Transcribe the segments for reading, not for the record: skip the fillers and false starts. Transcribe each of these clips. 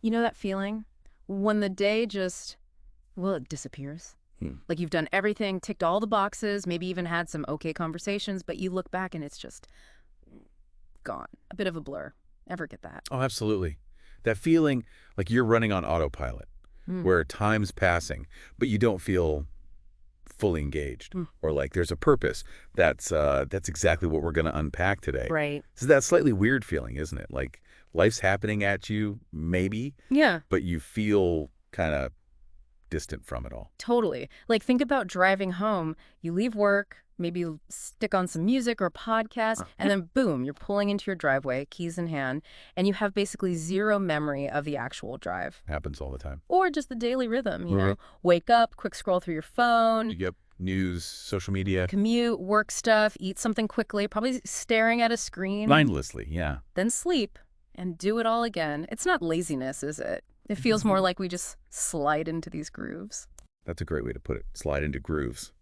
You know that feeling? When the day just, well, it disappears. Like you've done everything, ticked all the boxes, maybe even had some okay conversations, but you look back and it's just gone. A bit of a blur. Ever get that? Oh, absolutely. That feeling like you're running on autopilot, Mm. where time's passing, but you don't feel fully engaged Mm. or like there's a purpose. That's exactly what we're going to unpack today. Right. So that slightly weird feeling, isn't it? Like life's happening at you, maybe, Yeah, but you feel kind of distant from it all. totally. Like think about driving home. You leave work, maybe you stick on some music or a podcast, and then boom, you're pulling into your driveway, keys in hand, and you have basically zero memory of the actual drive. Happens all the time. Or just the daily rhythm, you know? Right. Wake up, quick scroll through your phone, Yep. News, social media. commute, work stuff, eat something quickly, probably staring at a screen, Mindlessly, yeah. then sleep, and do it all again. It's not laziness, is it? It feels more like we just slide into these grooves. That's a great way to put it. Slide into grooves.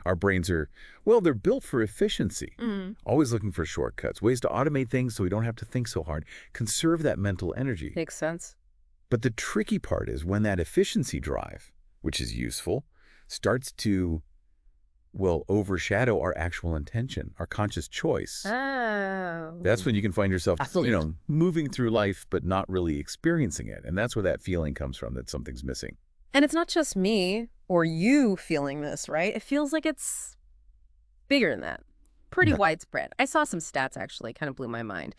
Our brains are, well, they're built for efficiency. Mm. Always looking for shortcuts, ways to automate things so we don't have to think so hard, conserve that mental energy. Makes sense. But the tricky part is when that efficiency drive, which is useful, starts to, well, overshadow our actual intention, our conscious choice. Oh. That's when you can find yourself, Absolutely. moving through life but not really experiencing it. And that's where that feeling comes from that something's missing. And it's not just me or you feeling this, right? It feels like it's bigger than that. Pretty Yeah. widespread. I saw some stats actually, kind of blew my mind.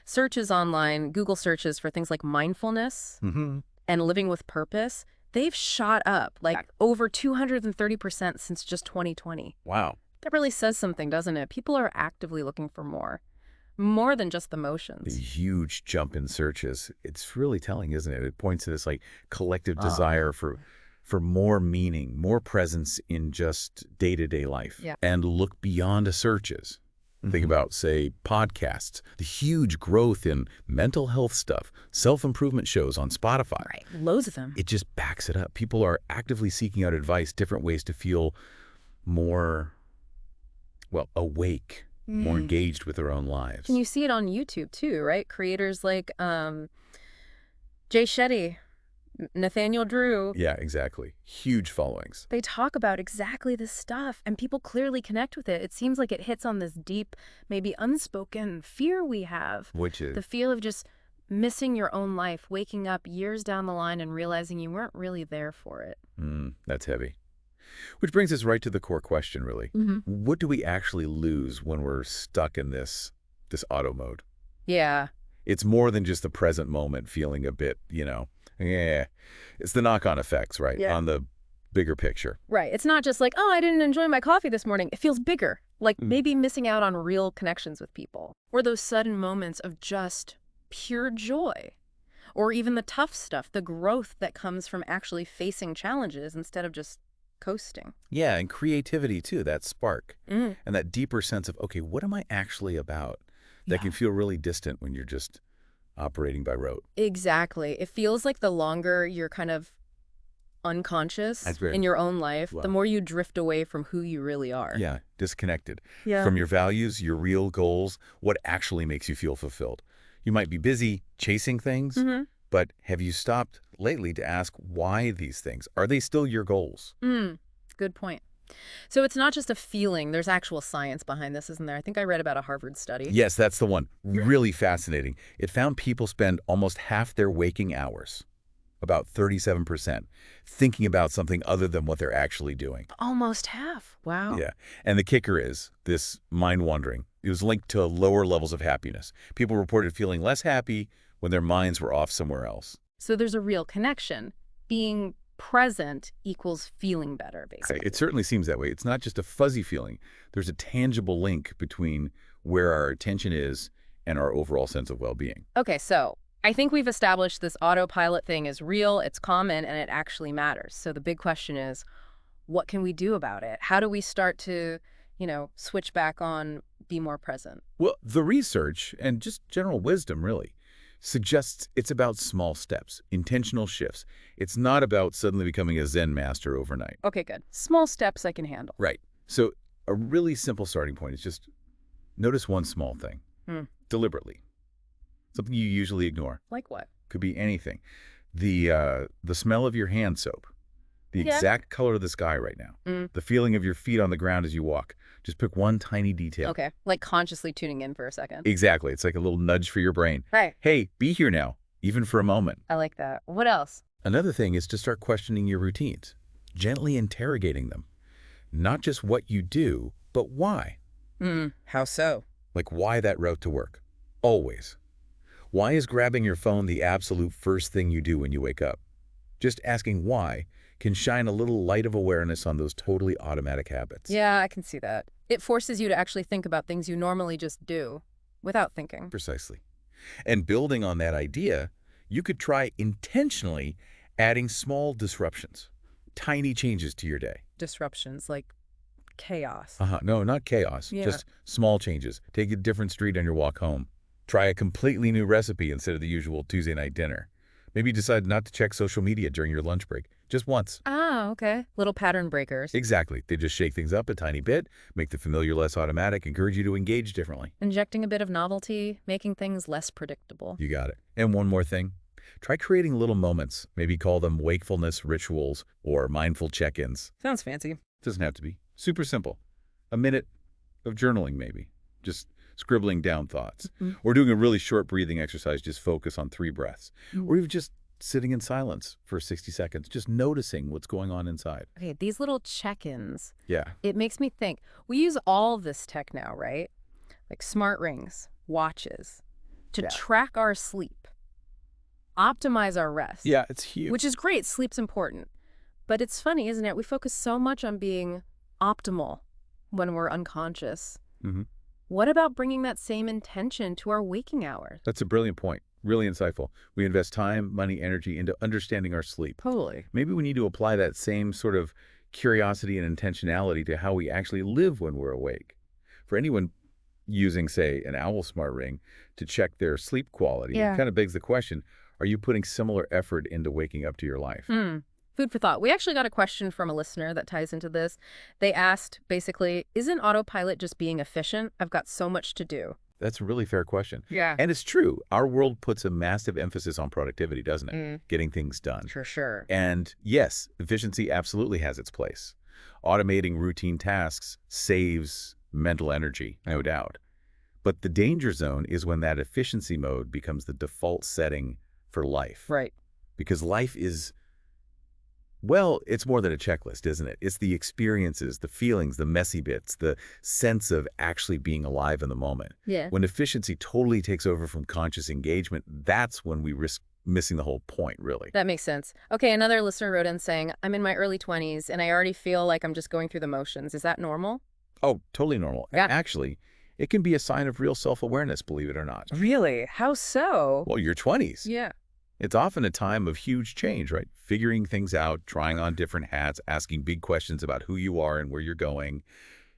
Searches online, Google searches for things like mindfulness Mm-hmm. and living with purpose, they've shot up like over 230% since just 2020. Wow. That really says something, doesn't it? People are actively looking for more than just the The motions. huge jump in searches. It's really telling, isn't it? It points to this like collective desire for more meaning, more presence in just day-to-day life. Yeah. And look beyond the searches. Think about, say, podcasts, the huge growth in mental health stuff, self-improvement shows on Spotify. Right. Loads of them. It just backs it up. People are actively seeking out advice, different ways to feel more, well, awake, more engaged with their own lives. And you see it on YouTube too, right? Creators like Jay Shetty, Nathaniel Drew, Yeah, exactly. Huge followings. they talk about exactly this stuff and people clearly connect with it. It seems like it hits on this deep, maybe unspoken fear we have. Which is, The fear of just missing your own life, waking up years down the line and realizing you weren't really there for it. that's heavy. Which brings us right to the core question, really. What do we actually lose when we're stuck in this auto mode? Yeah. It's more than just the present moment feeling a bit, yeah. It's the knock-on effects, right, Yeah. on the bigger picture. Right. It's not just like, oh, I didn't enjoy my coffee this morning. It feels bigger, like maybe missing out on real connections with people, or those sudden moments of just pure joy, or even the tough stuff, the growth that comes from actually facing challenges instead of just coasting. Yeah, and creativity, too, that spark. Mm. And that deeper sense of, okay, what am I actually about? That can feel really distant when you're just operating by rote. Exactly. It feels like the longer you're kind of unconscious That's very- in your own life, Wow. the more you drift away from who you really are. Yeah, disconnected Yeah. from your values, your real goals, what actually makes you feel fulfilled. You might be busy chasing things, Mhm. but have you stopped lately to ask why these things? Are they still your goals? Good point. So it's not just a feeling. There's actual science behind this, isn't there? I think I read about a Harvard study. Yes, that's the one. Really fascinating. It found people spend almost half their waking hours, about 37%, thinking about something other than what they're actually doing. Almost half. Wow. Yeah. And the kicker is this mind wandering. It was linked to lower levels of happiness. People reported feeling less happy when their minds were off somewhere else. So there's a real connection. Being present equals feeling better, basically. It certainly seems that way. It's not just a fuzzy feeling. There's a tangible link between where our attention is and our overall sense of well-being. Okay, so I think we've established this autopilot thing is real, it's common, and it actually matters. So the big question is, what can we do about it? How do we start to, switch back on, be more present? Well, the research and just general wisdom, really, suggests it's about small steps, intentional shifts. It's not about suddenly becoming a Zen master overnight. Okay, good. Small steps I can handle. Right. So a really simple starting point is just notice one small thing, deliberately. Something you usually ignore. Like what? Could be anything. The smell of your hand soap, the Yeah. exact color of the sky right now, Mm. the feeling of your feet on the ground as you walk. Just pick one tiny detail. Okay. Like consciously tuning in for a second. Exactly. It's like a little nudge for your brain. Right. Hey, be here now, even for a moment. I like that. What else? Another thing is to start questioning your routines, gently interrogating them. Not just what you do, but why. How so? Like why that route to work? Always. Why is grabbing your phone the absolute first thing you do when you wake up? Just asking why can shine a little light of awareness on those totally automatic habits. Yeah, I can see that. It forces you to actually think about things you normally just do without thinking. Precisely. And building on that idea, you could try intentionally adding small disruptions, tiny changes to your day. Disruptions, like chaos. No, not chaos, Yeah. just small changes. Take a different street on your walk home. Try a completely new recipe instead of the usual Tuesday night dinner. Maybe decide not to check social media during your lunch break, just once. Ah, okay. Little pattern breakers. Exactly. They just shake things up a tiny bit, make the familiar less automatic, encourage you to engage differently. Injecting a bit of novelty, making things less predictable. You got it. And one more thing. Try creating little moments. Maybe call them wakefulness rituals or mindful check-ins. Sounds fancy. Doesn't have to be. Super simple. A minute of journaling maybe. Just scribbling down thoughts. Or doing a really short breathing exercise, just focus on 3 breaths. Or even just sitting in silence for 60 seconds, just noticing what's going on inside. Okay, these little check-ins. Yeah. It makes me think. We use all this tech now, right? Like smart rings, watches, to track our sleep, optimize our rest. Yeah, it's huge. Which is great. Sleep's important. But it's funny, isn't it? We focus so much on being optimal when we're unconscious. What about bringing that same intention to our waking hours? That's a brilliant point. Really insightful. We invest time, money, energy into understanding our sleep. Totally. Maybe we need to apply that same sort of curiosity and intentionality to how we actually live when we're awake. For anyone using, say, an Owl Smart Ring to check their sleep quality, it kind of begs the question, are you putting similar effort into waking up to your life? Food for thought. We actually got a question from a listener that ties into this. They asked, basically, isn't autopilot just being efficient? I've got so much to do. That's a really fair question. Yeah. And it's true. Our world puts a massive emphasis on productivity, doesn't it? Getting things done. For sure. And yes, efficiency absolutely has its place. Automating routine tasks saves mental energy, no doubt. But the danger zone is when that efficiency mode becomes the default setting for life. Right. Because life is, well, it's more than a checklist, isn't it? It's the experiences, the feelings, the messy bits, the sense of actually being alive in the moment. Yeah. When efficiency totally takes over from conscious engagement, that's when we risk missing the whole point, really. That makes sense. Okay, another listener wrote in saying, I'm in my early 20s and I already feel like I'm just going through the motions. Is that normal? Oh, totally normal. Yeah. Actually, it can be a sign of real self-awareness, believe it or not. Really? How so? Well, your 20s. Yeah. It's often a time of huge change, right? Figuring things out, trying on different hats, asking big questions about who you are and where you're going,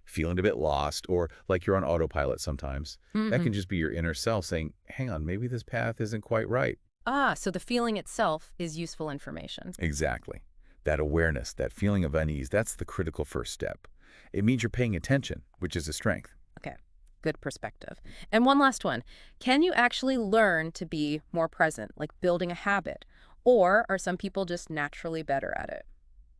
feeling a bit lost, or like you're on autopilot sometimes. That can just be your inner self saying, hang on, maybe this path isn't quite right. Ah, so the feeling itself is useful information. Exactly. That awareness, that feeling of unease, that's the critical first step. It means you're paying attention, which is a strength. Okay, good perspective. And one last one. Can you actually learn to be more present, like building a habit? Or are some people just naturally better at it?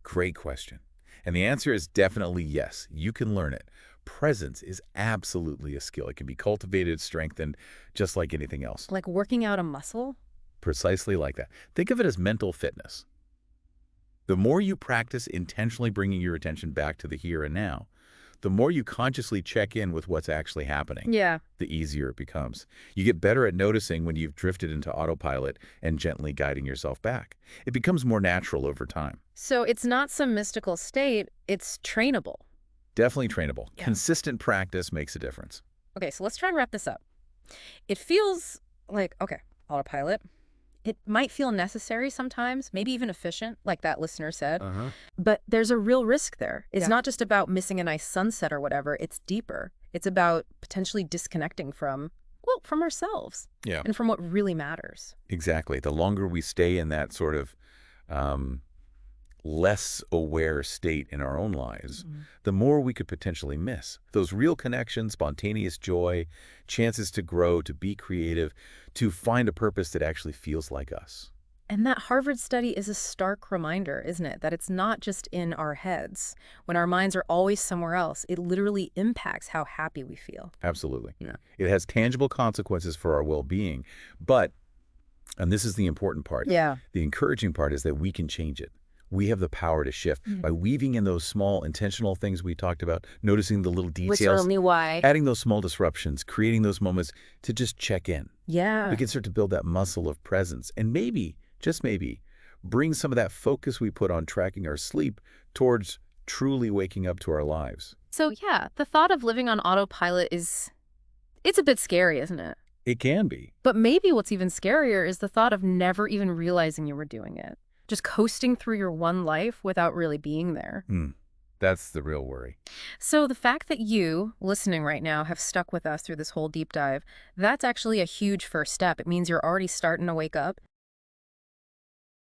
Great question. And the answer is definitely yes. You can learn it. Presence is absolutely a skill. It can be cultivated, strengthened, just like anything else. Like working out a muscle? Precisely like that. Think of it as mental fitness. The more you practice intentionally bringing your attention back to the here and now, the more you consciously check in with what's actually happening, Yeah. the easier it becomes. You get better at noticing when you've drifted into autopilot and gently guiding yourself back. It becomes more natural over time. So it's not some mystical state, it's trainable. Definitely trainable. Yeah. Consistent practice makes a difference. Okay, so let's try and wrap this up. It feels like, okay, autopilot. It might feel necessary sometimes, maybe even efficient, like that listener said. But there's a real risk there. It's not just about missing a nice sunset or whatever. It's deeper. It's about potentially disconnecting from, well, from ourselves Yeah. and from what really matters. Exactly. The longer we stay in that sort of less aware state in our own lives, the more we could potentially miss. Those real connections, spontaneous joy, chances to grow, to be creative, to find a purpose that actually feels like us. And that Harvard study is a stark reminder, isn't it? That it's not just in our heads. When our minds are always somewhere else, it literally impacts how happy we feel. Absolutely. Yeah. It has tangible consequences for our well-being, but, and this is the important part, Yeah. the encouraging part is that we can change it. We have the power to shift by weaving in those small intentional things we talked about, noticing the little Which details, only why. adding those small disruptions, creating those moments to just check in. Yeah. We can start to build that muscle of presence and maybe, just maybe, bring some of that focus we put on tracking our sleep towards truly waking up to our lives. So yeah, the thought of living on autopilot it's a bit scary, isn't it? It can be. But maybe what's even scarier is the thought of never even realizing you were doing it. Just coasting through your one life without really being there. That's the real worry. So the fact that you, listening right now, have stuck with us through this whole deep dive, that's actually a huge first step. It means you're already starting to wake up.